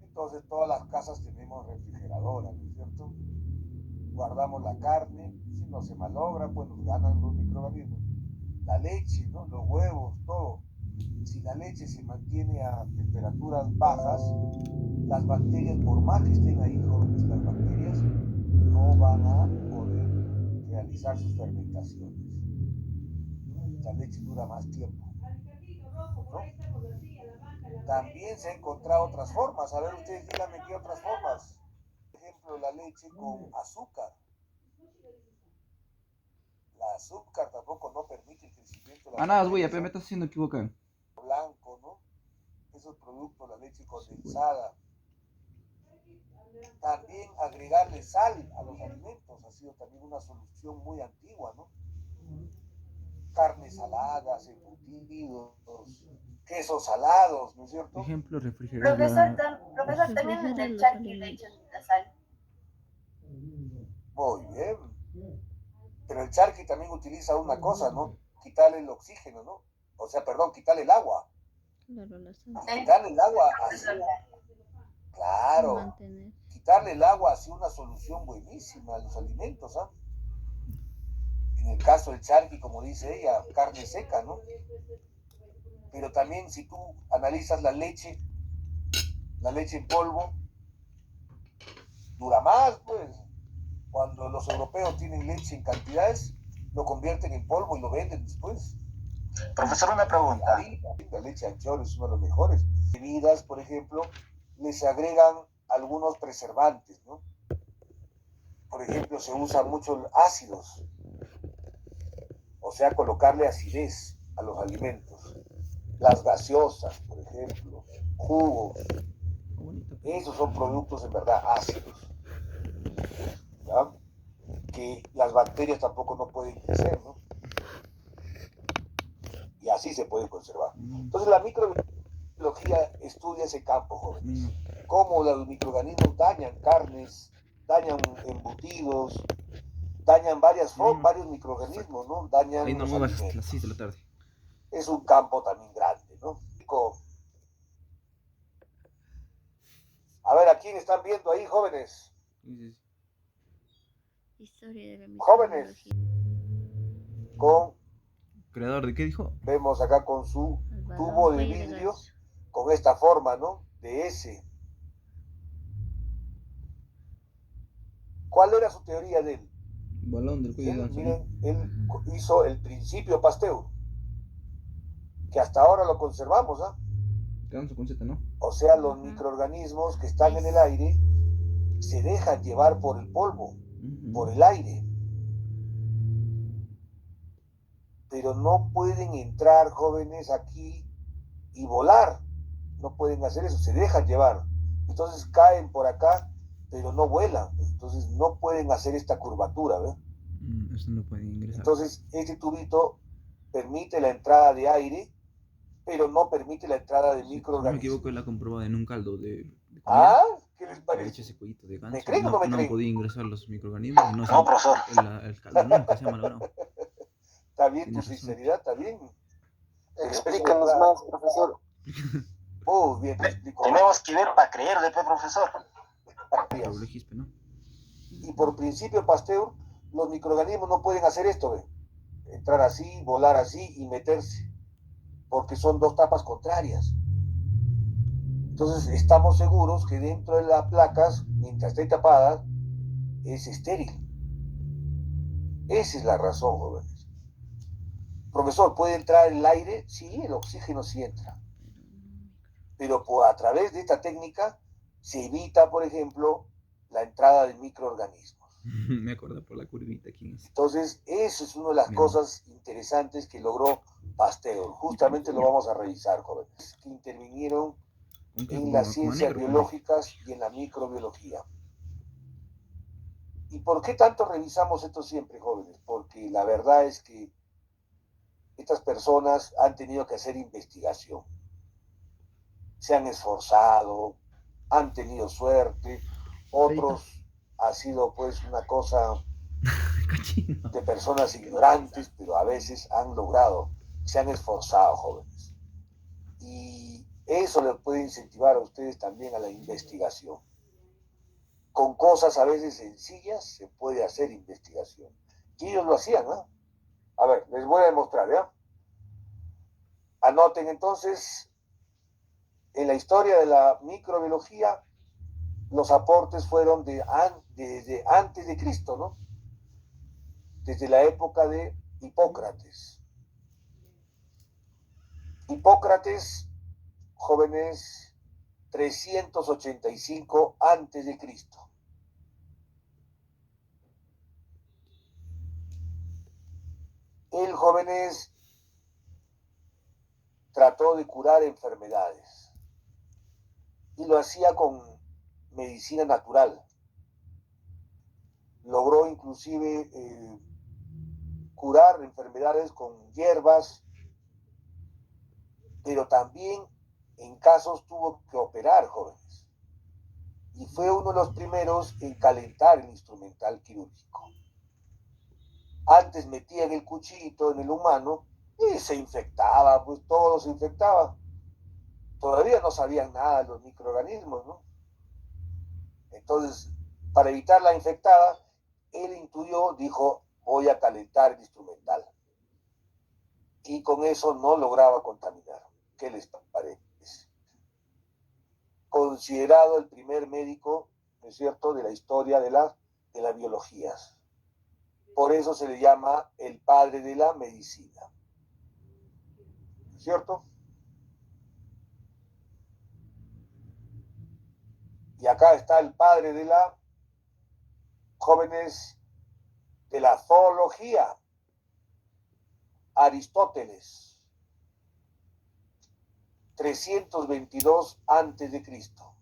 Speaker 2: Entonces todas las casas tenemos refrigeradoras, ¿no es cierto? Guardamos la carne, si no se malogra, pues nos ganan los microorganismos. La leche, ¿no?, los huevos, todo. Si la leche se mantiene a temperaturas bajas, las bacterias, por más que estén ahí, jóvenes, las bacterias no van a poder realizar sus fermentaciones. La leche dura más tiempo, ¿no? También se han encontrado otras formas. A ver, ustedes díganme qué otras formas. Por ejemplo, la leche con azúcar. La azúcar tampoco no permite el crecimiento de las
Speaker 3: Nada, güey,
Speaker 2: bacterias,
Speaker 3: me
Speaker 2: ¿no?
Speaker 3: estás haciendo equivocar.
Speaker 2: Blanco, ¿no? Esos productos, la leche condensada. También agregarle sal a los alimentos ha sido también una solución muy antigua, ¿no? Carnes saladas, embutidos, quesos salados, ¿no es cierto?
Speaker 3: Ejemplo, refrigerar
Speaker 4: Profesor,
Speaker 3: la...
Speaker 4: profesor, también en
Speaker 1: Refrigerar
Speaker 4: el
Speaker 1: los
Speaker 4: charqui le
Speaker 1: alimentos.
Speaker 4: echan la sal.
Speaker 2: Muy bien. Pero el charqui también utiliza una cosa, ¿no? Quitarle el oxígeno, ¿no? O sea, perdón, quitarle el agua.
Speaker 1: Claro, la
Speaker 4: Sí,
Speaker 2: Quitarle el agua así.
Speaker 4: profesor.
Speaker 2: Claro.
Speaker 1: mantener.
Speaker 2: Quitarle el agua hace una solución buenísima a los alimentos, ¿ah? En el caso del charqui, como dice ella, carne seca, ¿no? Pero también si tú analizas la leche en polvo, dura más, pues. Cuando los europeos tienen leche en cantidades, lo convierten en polvo y lo venden después.
Speaker 5: Profesor, una pregunta.
Speaker 2: Ahí, la leche de anchoa es uno de los mejores. Bebidas, por ejemplo, les agregan algunos preservantes, ¿no? Por ejemplo, se usan muchos ácidos, o sea, colocarle acidez a los alimentos. Las gaseosas, por ejemplo, jugos, esos son productos en verdad ácidos, ¿ya? Que las bacterias tampoco no pueden crecer, ¿no? Y así se pueden conservar. Entonces la microbiología estudia ese campo, jóvenes. Cómo los microorganismos dañan carnes, dañan embutidos, dañan varios microorganismos, ¿no? Dañan
Speaker 3: Ahí no
Speaker 2: los
Speaker 3: muevas hasta
Speaker 2: alimentos.
Speaker 3: las 6 de la tarde.
Speaker 2: Es un campo también grande, ¿no? A ver, ¿a quién están viendo ahí, jóvenes?
Speaker 1: Historia de la
Speaker 2: Jóvenes.
Speaker 1: microbiología.
Speaker 2: Con,
Speaker 3: ¿Creador de qué dijo?
Speaker 2: vemos acá con su
Speaker 1: El balón
Speaker 2: tubo de
Speaker 1: cuello de
Speaker 2: vidrio,
Speaker 1: ganso.
Speaker 2: con esta forma, ¿no? De S. ¿Cuál era su teoría de él?
Speaker 3: Balón del cuello de
Speaker 2: Él,
Speaker 3: ganso,
Speaker 2: miren,
Speaker 3: ¿no?
Speaker 2: él hizo el principio Pasteur, que hasta ahora lo conservamos, ¿ah?
Speaker 3: Ganso con Z, ¿no?
Speaker 2: O sea, los microorganismos que están en el aire se dejan llevar por el polvo, por el aire. Pero no pueden entrar, jóvenes, aquí y volar. No pueden hacer eso, se dejan llevar. Entonces caen por acá, pero no vuelan. Entonces no pueden hacer esta curvatura, ¿ves?
Speaker 3: Eso no puede ingresar.
Speaker 2: Entonces este tubito permite la entrada de aire, pero no permite la entrada de
Speaker 3: Si no me
Speaker 2: microorganismos.
Speaker 3: equivoco, él ha comprobado en un caldo de comida.
Speaker 2: ¿Ah? ¿Qué les
Speaker 3: Que ha
Speaker 2: parece?
Speaker 3: hecho ese cuellito de ganso.
Speaker 2: ¿Me creen o no me
Speaker 3: No han
Speaker 2: creen?
Speaker 3: podido ingresar los microorganismos y no,
Speaker 5: No, profesor.
Speaker 3: el caldo nunca se ha malogrado.
Speaker 2: Está bien tu
Speaker 3: Tienes razón.
Speaker 2: sinceridad, está bien.
Speaker 5: Explícanos más, profesor.
Speaker 2: Muy bien, te explico.
Speaker 5: Tenemos que ver para creer, después, profesor.
Speaker 3: Microbiologispe, ¿no?
Speaker 2: Y por principio Pasteur, los microorganismos no pueden hacer esto, ¿ve? Entrar así, volar así y meterse, porque son dos tapas contrarias. Entonces estamos seguros que dentro de las placas, mientras esté tapada, es estéril. Esa es la razón, jóvenes. Profesor, ¿puede entrar el aire? Sí, el oxígeno sí entra. Pero a través de esta técnica se evita, por ejemplo, la entrada de microorganismos.
Speaker 3: Me acuerdo por la curvita aquí.
Speaker 2: Entonces, eso es una de las cosas interesantes que logró Pasteur. Justamente lo vamos a revisar, jóvenes, que intervinieron en las ciencias biológicas y en la microbiología. ¿Y por qué tanto revisamos esto siempre, jóvenes? Porque la verdad es que estas personas han tenido que hacer investigación. Se han esforzado, han tenido suerte, otros ha sido pues una cosa de personas ignorantes, pero a veces han logrado, se han esforzado, jóvenes. Y eso les puede incentivar a ustedes también a la investigación. Con cosas a veces sencillas se puede hacer investigación. Y ellos lo hacían, ¿no? A ver, les voy a demostrar, ¿ya? Anoten entonces, en la historia de la microbiología, los aportes fueron desde antes de Cristo, ¿no? Desde la época de Hipócrates. Hipócrates, jóvenes, 385 antes de Cristo. Él, jóvenes, trató de curar enfermedades y lo hacía con medicina natural. Logró inclusive curar enfermedades con hierbas, pero también en casos tuvo que operar, jóvenes. Y fue uno de los primeros en calentar el instrumental quirúrgico. Antes metían el cuchillito en el humano y se infectaba, pues todo se infectaba. Todavía no sabían nada de los microorganismos, ¿no? Entonces, para evitar la infectada, él intuyó, dijo, voy a calentar el instrumental. Y con eso no lograba contaminar. ¿Qué les parece? Considerado el primer médico, ¿no es cierto?, de la historia de la biología. Por eso se le llama el padre de la medicina. ¿Cierto? Y acá está el padre de la, jóvenes, de la zoología, Aristóteles, 322 antes de Cristo.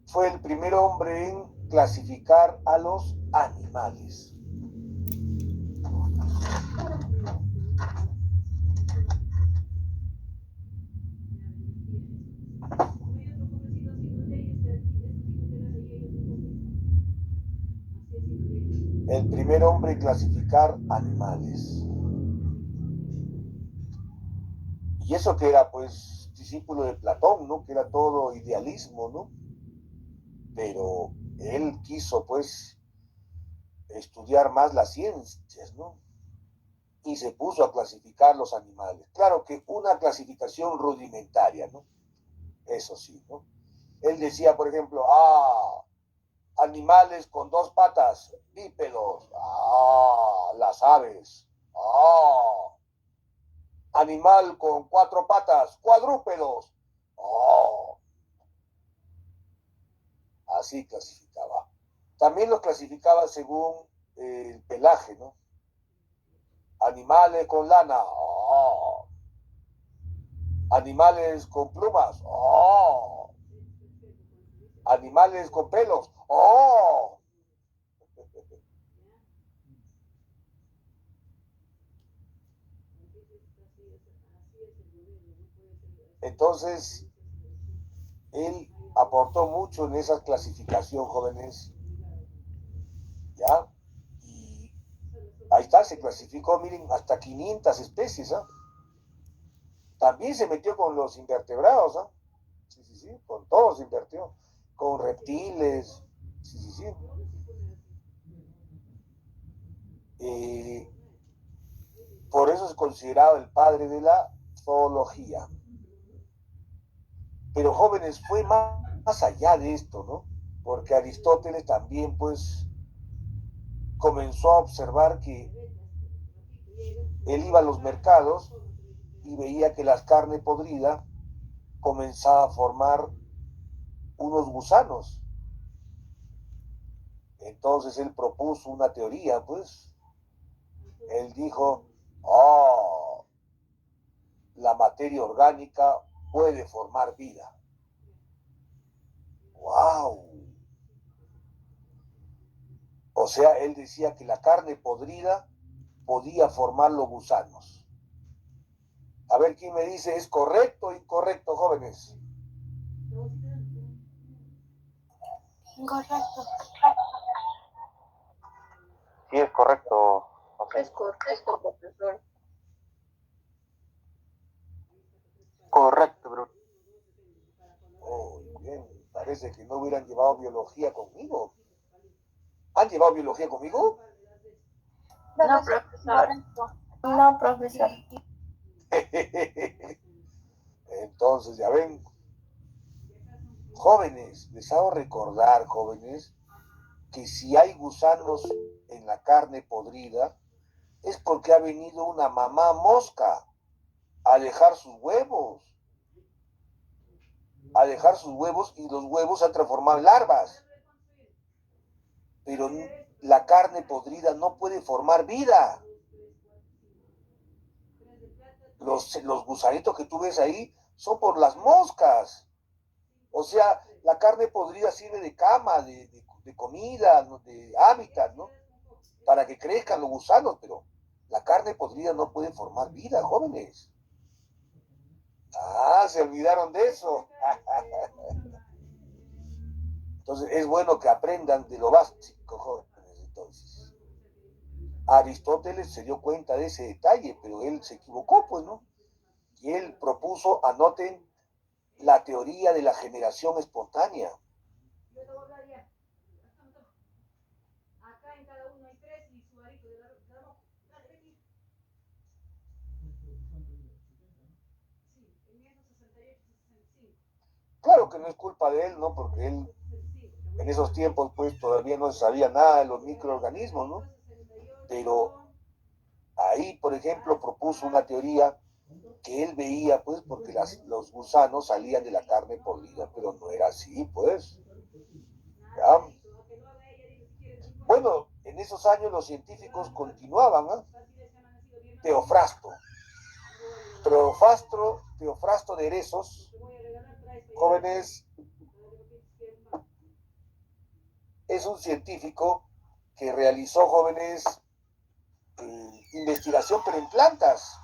Speaker 2: Fue el primer hombre en clasificar a los animales. El primer hombre en clasificar animales. Y eso que era, pues, discípulo de Platón, ¿no? Que era todo idealismo, ¿no? Pero él quiso, pues, estudiar más las ciencias, ¿no? Y se puso a clasificar los animales. Claro que una clasificación rudimentaria, ¿no? Eso sí, ¿no? Él decía, por ejemplo, animales con 2 patas, bípedos, las aves, animal con 4 patas, cuadrúpedos, así clasificaba. También los clasificaba según el pelaje, ¿no? Animales con lana, animales con plumas, animales con pelos, Entonces, él aportó mucho en esa clasificación, jóvenes, ¿ya? Y ahí está, se clasificó, miren, hasta 500 especies, ¿ah? También se metió con los invertebrados, ¿ah? Sí, con todos se invirtió, con reptiles, sí. Por eso es considerado el padre de la zoología. Pero jóvenes, fue más allá de esto, ¿no? Porque Aristóteles también, pues, comenzó a observar que él iba a los mercados y veía que la carne podrida comenzaba a formar unos gusanos. Entonces él propuso una teoría, pues. Él dijo, la materia orgánica puede formar vida. ¡Wow! O sea, él decía que la carne podrida podía formar los gusanos. A ver quién me dice, ¿es correcto o incorrecto, jóvenes?
Speaker 4: Incorrecto.
Speaker 2: Sí, es correcto.
Speaker 1: Es correcto, profesor.
Speaker 5: Correcto, bro.
Speaker 2: Oh, bien, parece que no hubieran llevado biología conmigo. ¿Han llevado biología conmigo?
Speaker 4: No, profesor. No, profesor.
Speaker 2: Entonces, ya ven, jóvenes, les hago recordar, jóvenes, que si hay gusanos en la carne podrida, es porque ha venido una mamá mosca a dejar sus huevos. Y los huevos se han transformado en larvas. Pero la carne podrida no puede formar vida. Los gusanitos que tú ves ahí son por las moscas. O sea, la carne podrida sirve de cama, de comida, de hábitat, ¿no? para que crezcan los gusanos, pero la carne podrida no puede formar vida, jóvenes. Ah, se olvidaron de eso. Entonces es bueno que aprendan de lo básico, jóvenes. Entonces, Aristóteles se dio cuenta de ese detalle, pero él se equivocó, pues, ¿no? Y él propuso, anoten, la teoría de la generación espontánea. Claro que no es culpa de él, ¿no? Porque él, en esos tiempos, pues, todavía no se sabía nada de los microorganismos, ¿no? Pero ahí, por ejemplo, propuso una teoría que él veía, pues, porque los gusanos salían de la carne podrida, pero no era así, pues. ¿Ya? Bueno, en esos años los científicos continuaban, ¿eh? Teofrasto de Eresos, jóvenes, es un científico que realizó, jóvenes, investigación, pero en plantas.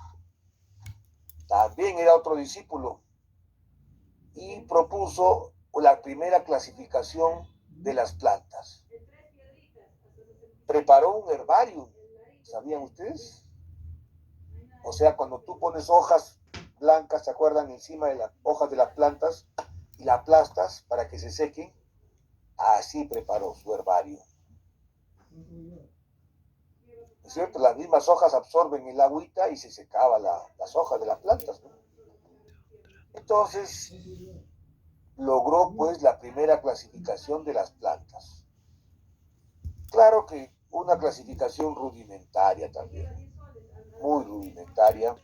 Speaker 2: También era otro discípulo y propuso la primera clasificación de las plantas. Preparó un herbario, ¿sabían ustedes? O sea, cuando tú pones hojas blancas, ¿se acuerdan? Encima de las hojas de las plantas y la aplastas para que se sequen, así preparó su herbario. ¿Es cierto? Las mismas hojas absorben el agüita y se secaba las hojas de las plantas, ¿no? Entonces, logró pues la primera clasificación de las plantas. Claro que una clasificación rudimentaria también, muy rudimentaria,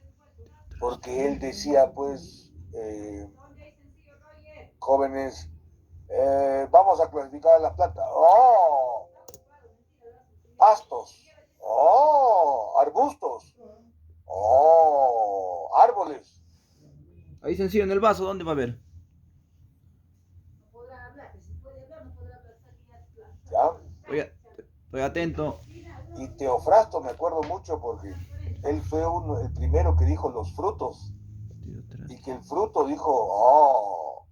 Speaker 2: porque él decía pues, jóvenes, vamos a clasificar las plantas. ¡Oh! Pastos. ¡Oh! Arbustos. ¡Oh! Árboles.
Speaker 3: Ahí sencillo en el vaso, ¿dónde va a ver?
Speaker 2: ¿Ya?
Speaker 3: Estoy atento.
Speaker 2: Y Teofrasto me acuerdo mucho porque él fue el primero que dijo los frutos. Y que el fruto dijo, oh,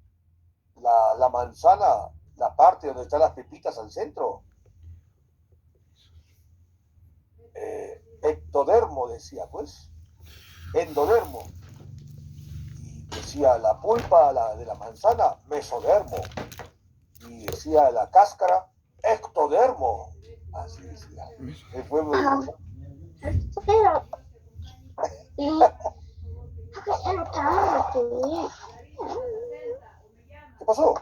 Speaker 2: la manzana, la parte donde están las pepitas al centro. Ectodermo decía, pues. Endodermo. Y decía la pulpa de la manzana, mesodermo. Y decía la cáscara, ectodermo. Así decía. El pueblo de... ¿Qué pasó?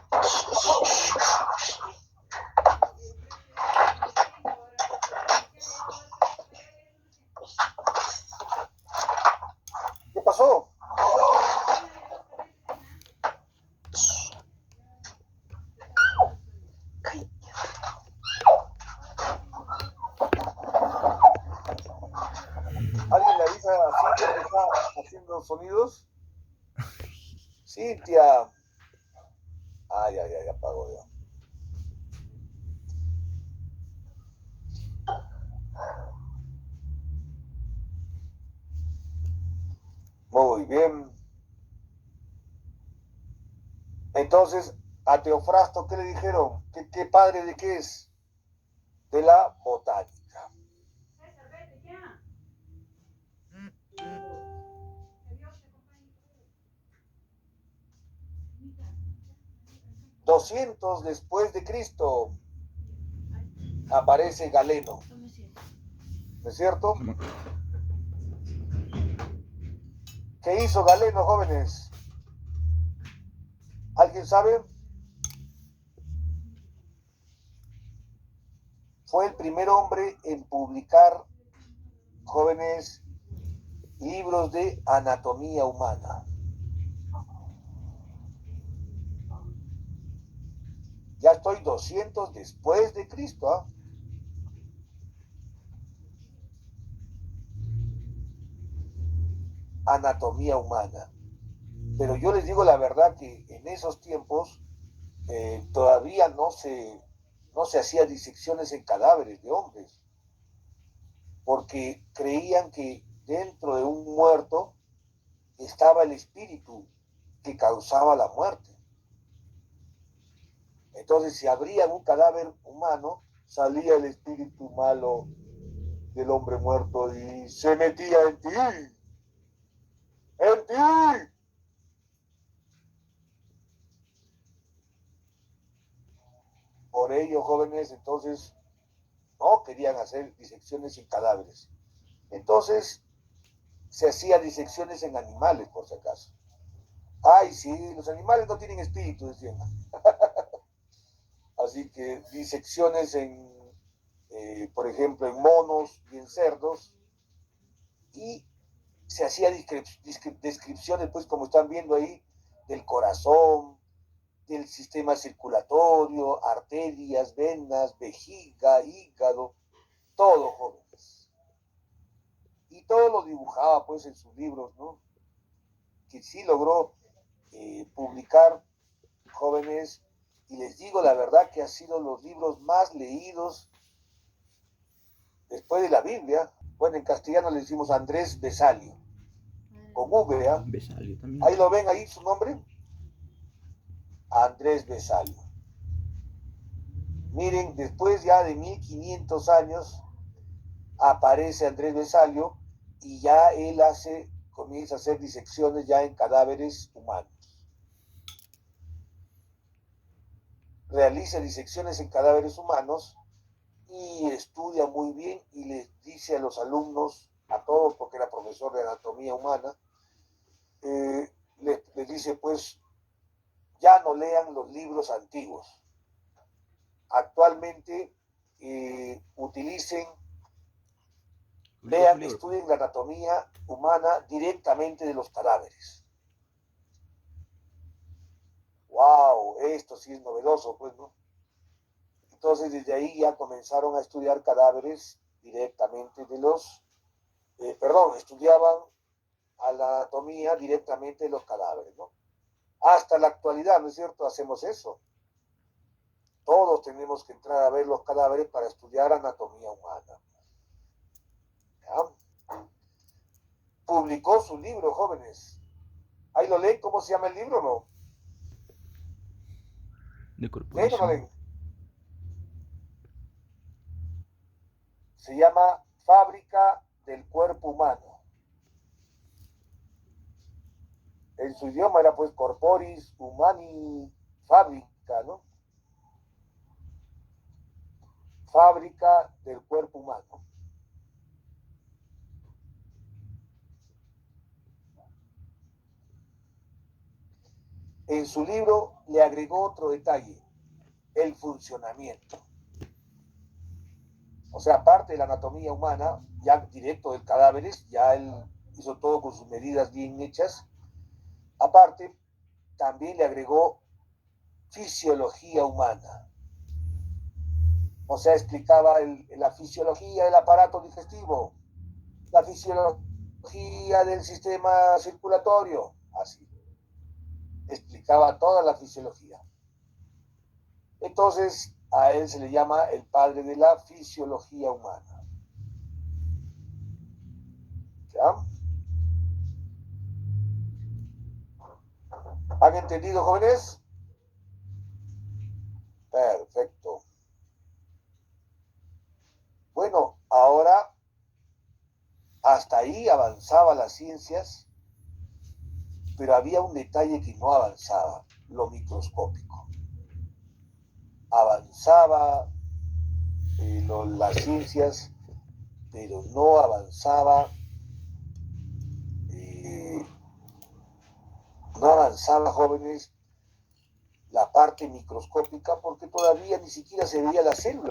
Speaker 2: ¿Qué pasó? ¿Alguien le avisa a Cintia que está haciendo sonidos? Cintia. Ay, apagó ya. Muy bien. Entonces, a Teofrasto, ¿qué le dijeron? ¿Qué padre de qué es? De la botánica. 200 después de Cristo aparece Galeno. ¿No es cierto? ¿Qué hizo Galeno, jóvenes? ¿Alguien sabe? Fue el primer hombre en publicar, jóvenes, libros de anatomía humana. Ya estoy 200 después de Cristo, ¿ah? Anatomía humana. Pero yo les digo la verdad que en esos tiempos todavía no se hacía disecciones en cadáveres de hombres. porque creían que dentro de un muerto estaba el espíritu que causaba la muerte. Entonces, si abrían un cadáver humano, salía el espíritu malo del hombre muerto y se metía en ti. ¡En ti! Por ello, jóvenes, entonces, no querían hacer disecciones en cadáveres. Entonces, se hacía disecciones en animales, por si acaso. Ay, sí, los animales no tienen espíritu, decían. Así que disecciones en, por ejemplo, en monos y en cerdos. Y se hacía descripciones, pues, como están viendo ahí, del corazón, del sistema circulatorio, arterias, venas, vejiga, hígado, todo, jóvenes. Y todo lo dibujaba, pues, en sus libros, ¿no? Que sí logró publicar, jóvenes, y les digo la verdad que han sido los libros más leídos después de la Biblia. Bueno, en castellano le decimos Andrés Vesalio, con V, ¿eh?
Speaker 3: Vesalio también.
Speaker 2: Ahí lo ven, ahí su nombre, Andrés Vesalio. Miren, después ya de 1500 años aparece Andrés Vesalio y ya él comienza a hacer disecciones ya en cadáveres humanos. Realiza disecciones en cadáveres humanos y estudia muy bien y les dice a los alumnos, a todos, porque era profesor de anatomía humana, les dice, pues, ya no lean los libros antiguos. Actualmente lean, estudien la anatomía humana directamente de los cadáveres. ¡Wow! Esto sí es novedoso, pues, ¿no? Entonces, desde ahí ya comenzaron a estudiar cadáveres directamente de los... estudiaban a la anatomía directamente de los cadáveres, ¿no? Hasta la actualidad, ¿no es cierto? Hacemos eso. Todos tenemos que entrar a ver los cadáveres para estudiar anatomía humana. ¿Ya? Publicó su libro, jóvenes. ¿Ahí lo leen? ¿Cómo se llama el libro, no?
Speaker 3: De
Speaker 2: ¿Leen o no
Speaker 3: corporación.
Speaker 2: leen? Se llama Fábrica del Cuerpo Humano. En su idioma era pues Corporis Humani Fábrica, ¿no? Fábrica del Cuerpo Humano. En su libro le agregó otro detalle, el funcionamiento. O sea, aparte de la anatomía humana, ya directo del cadáveres, ya él hizo todo con sus medidas bien hechas. Aparte, también le agregó fisiología humana. O sea, explicaba la fisiología del aparato digestivo, la fisiología del sistema circulatorio, así. Explicaba toda la fisiología. Entonces, a él se le llama el padre de la fisiología humana. ¿Ya? ¿Han entendido, jóvenes? Perfecto. Bueno, ahora hasta ahí avanzaban las ciencias, pero había un detalle que no avanzaba, lo microscópico. Avanzaba las ciencias, pero no avanzaba, jóvenes, la parte microscópica, porque todavía ni siquiera se veía la célula.